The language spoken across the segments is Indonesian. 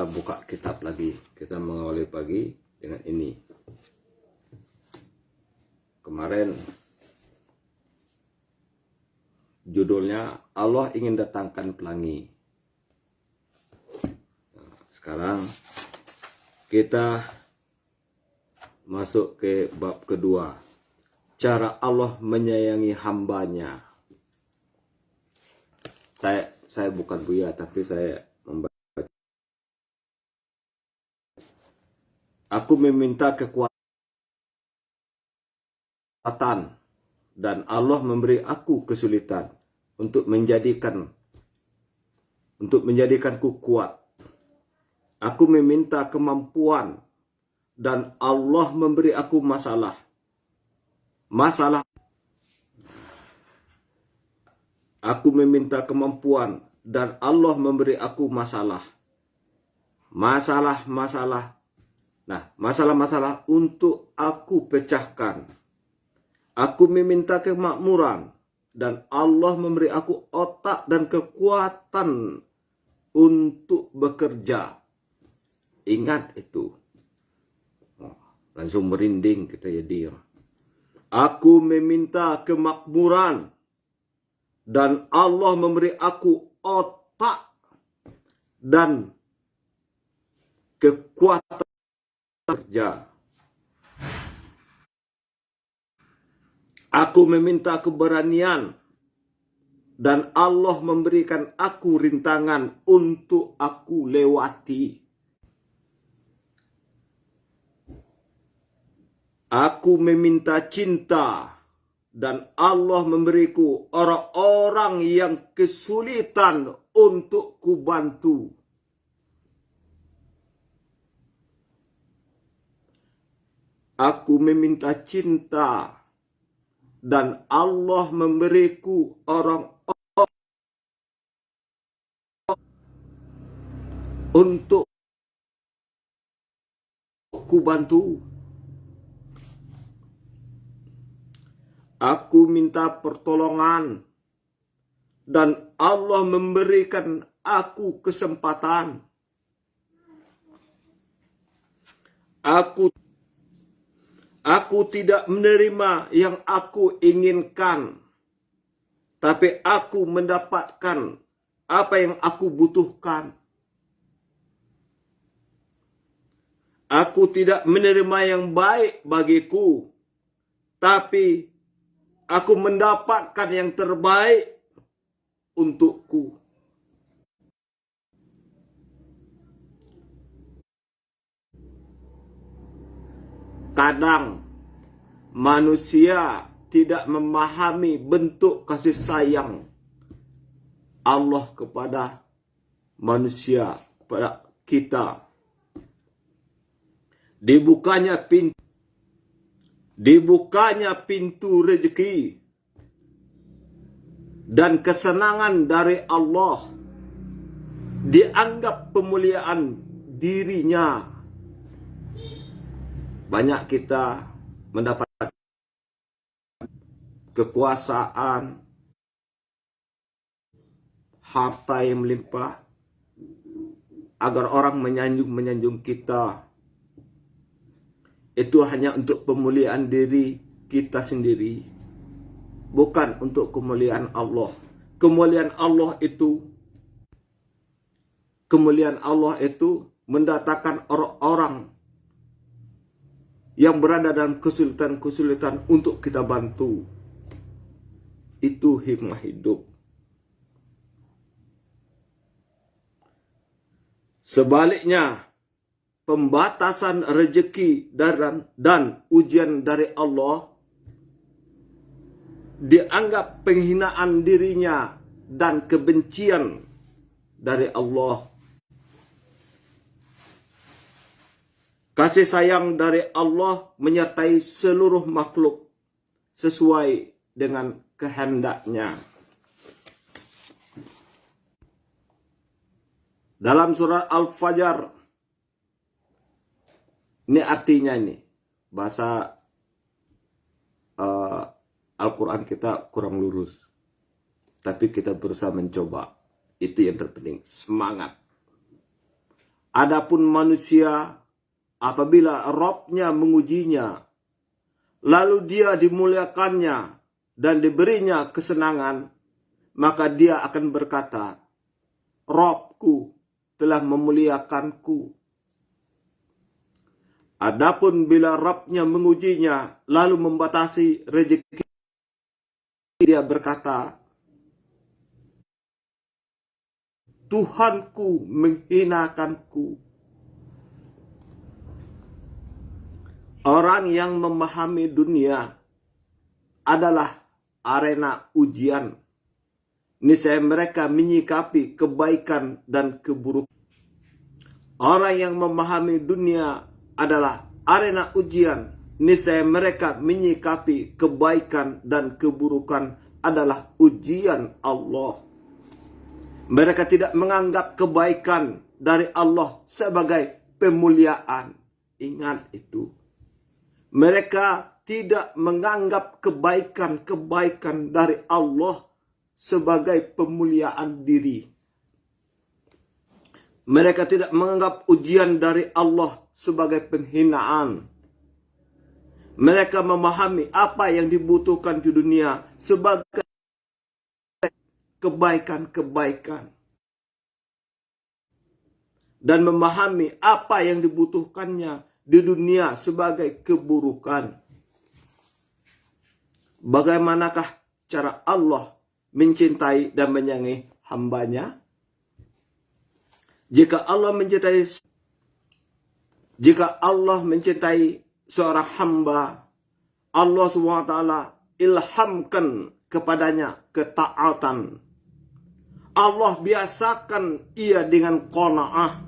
buka kitab lagi. Kita mengawali pagi dengan ini. Kemarin judulnya Allah ingin datangkan pelangi. Sekarang kita masuk ke bab kedua. Cara Allah menyayangi hambanya. Saya bukan Buya, tapi saya membaca. Aku meminta kekuatan dan Allah memberi aku kesulitan untuk menjadikanku kuat. Aku meminta kemampuan dan Allah memberi aku masalah. Aku meminta kemampuan dan Allah memberi aku masalah. Masalah-masalah untuk aku pecahkan. Aku meminta kemakmuran dan Allah memberi aku otak dan kekuatan untuk bekerja. Ingat itu. Langsung merinding kita jadi. Aku meminta kemakmuran dan Allah memberi aku otak dan kekuatan kerja. Aku meminta keberanian dan Allah memberikan aku rintangan untuk aku lewati. Aku meminta cinta dan Allah memberiku orang-orang yang kesulitan untuk kubantu. Aku meminta cinta dan Allah memberiku orang-orang untuk kubantu. Aku minta pertolongan dan Allah memberikan aku kesempatan. Aku tidak menerima yang aku inginkan, tapi aku mendapatkan apa yang aku butuhkan. Aku tidak menerima yang baik bagiku, tapi aku mendapatkan yang terbaik untukku. Kadang manusia tidak memahami bentuk kasih sayang Allah kepada manusia, kepada kita. Dibukanya pintu rezeki dan kesenangan dari Allah dianggap pemuliaan dirinya. Banyak kita mendapat kekuasaan, harta yang melimpah, agar orang menyanjung kita. Itu hanya untuk pemuliaan diri kita sendiri, bukan untuk kemuliaan Allah. Kemuliaan Allah itu mendatangkan orang-orang yang berada dalam kesulitan-kesulitan untuk kita bantu. Itu hikmah hidup. Sebaliknya, pembatasan rezeki dan ujian dari Allah dianggap penghinaan dirinya dan kebencian dari Allah. Kasih sayang dari Allah menyertai seluruh makhluk sesuai dengan kehendaknya. Dalam surah Al-Fajr, ini artinya bahasa Al-Quran kita kurang lurus, tapi kita berusaha mencoba. Itu yang terpenting, semangat. Adapun manusia, apabila Rabb-nya mengujinya, lalu dia dimuliakannya dan diberinya kesenangan, maka dia akan berkata, Rabb-ku telah memuliakanku. Adapun bila Rabb-nya mengujinya, lalu membatasi rezeki, dia berkata, Tuhanku menghinakanku. Orang yang memahami dunia adalah arena ujian. Niscaya mereka menyikapi kebaikan dan keburukan. Orang yang memahami dunia adalah arena ujian. Niscaya mereka menyikapi kebaikan dan keburukan adalah ujian Allah. Mereka tidak menganggap kebaikan dari Allah sebagai pemuliaan. Ingat itu. Mereka tidak menganggap kebaikan-kebaikan dari Allah sebagai pemuliaan diri. Mereka tidak menganggap ujian dari Allah sebagai penghinaan. Mereka memahami apa yang dibutuhkan di dunia sebagai kebaikan-kebaikan. Dan memahami apa yang dibutuhkannya di dunia sebagai keburukan. Bagaimanakah cara Allah mencintai dan menyayangi hambanya? Jika Allah mencintai seorang hamba, Allah SWT ilhamkan kepadanya ketaatan. Allah biasakan ia dengan qanaah,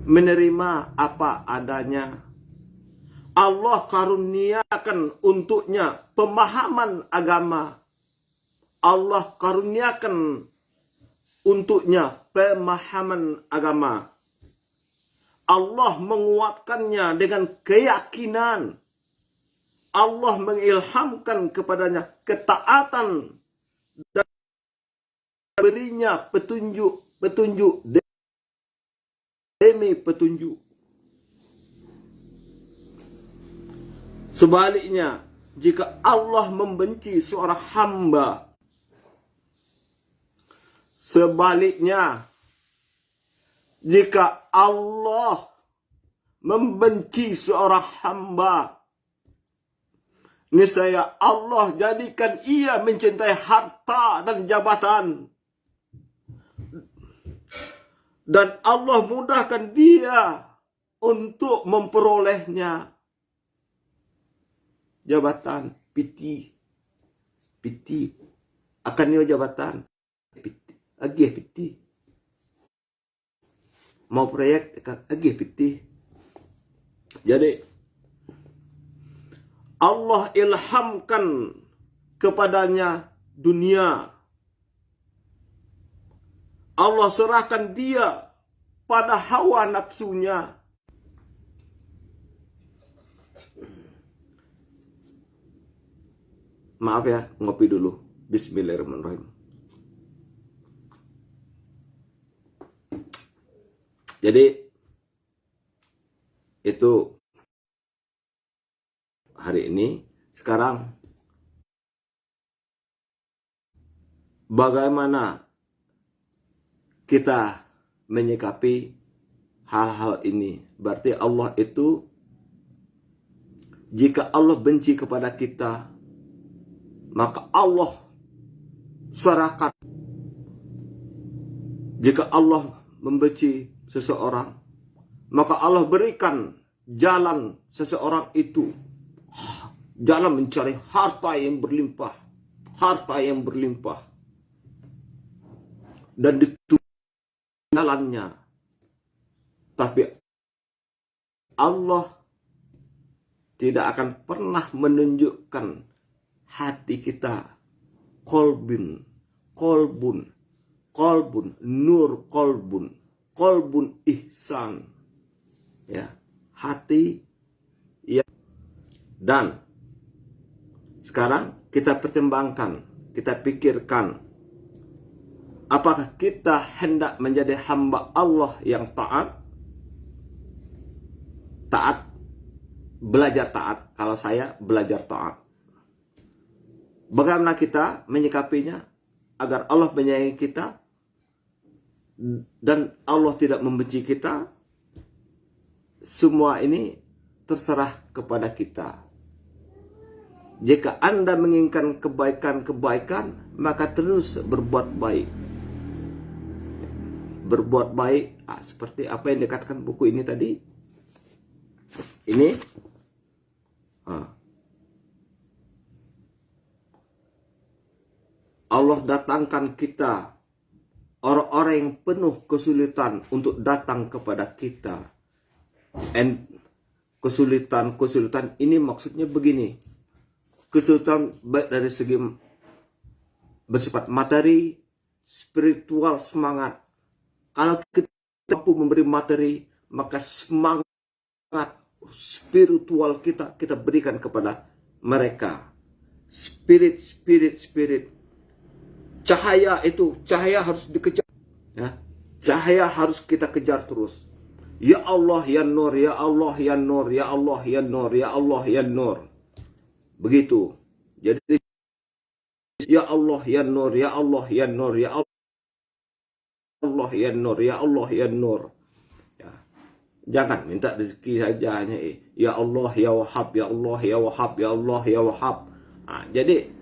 menerima apa adanya. Allah karuniakan untuknya pemahaman agama. Allah karuniakan untuknya pemahaman agama. Allah menguatkannya dengan keyakinan. Allah mengilhamkan kepadanya ketaatan dan berinya petunjuk demi petunjuk. Sebaliknya, jika Allah membenci seorang hamba, jika Allah membenci seorang hamba, niscaya Allah jadikan ia mencintai harta dan jabatan. Dan Allah mudahkan dia untuk memperolehnya. Jabatan, piti. Akan nyo jabatan. Agih piti. Mau proyek, agih piti. Jadi, Allah ilhamkan kepadanya dunia. Allah serahkan dia pada hawa nafsunya. Maaf ya, ngopi dulu. Bismillahirrahmanirrahim. Jadi, itu hari ini. Sekarang, bagaimana kita menyikapi hal-hal ini? Berarti Allah itu, jika Allah benci kepada kita, maka Allah serahkan. Jika Allah membenci seseorang, maka Allah berikan jalan seseorang itu, jalan mencari harta yang berlimpah, dan ditutup jalannya. Tapi Allah tidak akan pernah menunjukkan hati kita, kolbun, nur kolbun ihsan, ya, hati ya. Dan sekarang kita pertimbangkan, kita pikirkan, apakah kita hendak menjadi hamba Allah yang taat, taat, belajar taat. Kalau saya belajar taat. Bagaimana kita menyikapinya agar Allah menyayangi kita dan Allah tidak membenci kita? Semua ini terserah kepada kita. Jika Anda menginginkan kebaikan-kebaikan, maka terus berbuat baik. Berbuat baik, seperti apa yang dikatakan buku ini tadi. Ini Allah datangkan kita, orang-orang yang penuh kesulitan untuk datang kepada kita. And kesulitan ini maksudnya begini. Kesulitan baik dari segi bersifat materi, spiritual, semangat. Kalau kita mampu memberi materi, maka semangat spiritual kita berikan kepada mereka. Spirit. Cahaya harus dikejar. Ya. Cahaya harus kita kejar terus. Ya Allah ya Nur, ya Allah ya Nur, ya Allah ya Nur, ya Allah ya Nur. Begitu. Jadi ya Allah ya Nur, ya Allah ya Nur, ya Allah ya Nur, ya Allah ya Nur. Ya. Jangan minta rezeki saja hanya ya Allah ya Wahhab, ya Allah ya Wahhab, ya Allah ya Wahhab. Jadi